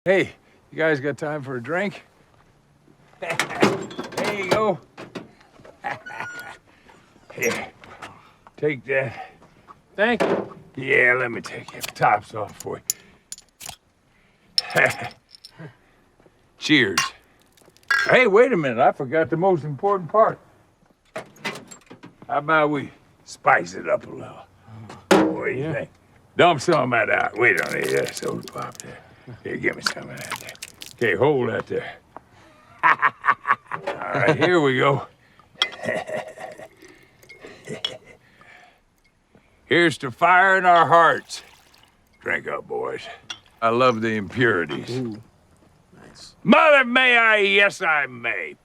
Hey, you guys got time for a drink? There you go. Here, take that. Thank you. Yeah, let me take your tops off for you. Cheers. Hey, wait a minute. I forgot the most important part. How about we spice it up a little? What do you think? Dump some of that out. We don't need that soda pop there. Here, give me some of that there. Okay, hold that there. All right, here we go. Here's to fire in our hearts. Drink up, boys. I love the impurities. Ooh, nice. Mother, may I? Yes, I may.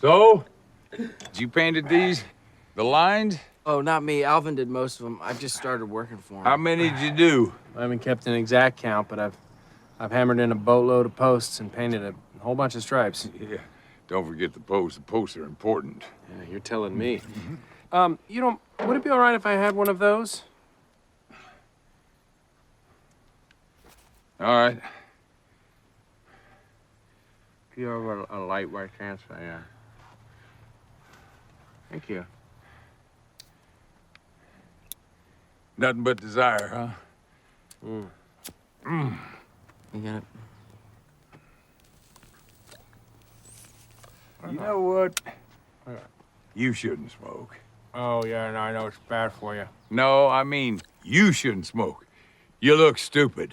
So, you painted these? The lines? Oh, not me. Alvin did most of them. I just started working for him. How many did you do? I haven't kept an exact count, but I've hammered in a boatload of posts and painted a whole bunch of stripes. Yeah, don't forget the posts. The posts are important. Yeah, you're telling me. Would it be all right if I had one of those? All right. If you have a light white transfer, yeah. Thank you. Nothing but desire, huh? You got it. You know what? You shouldn't smoke. Oh, yeah, no, I know it's bad for you. No, I mean, you shouldn't smoke. You look stupid.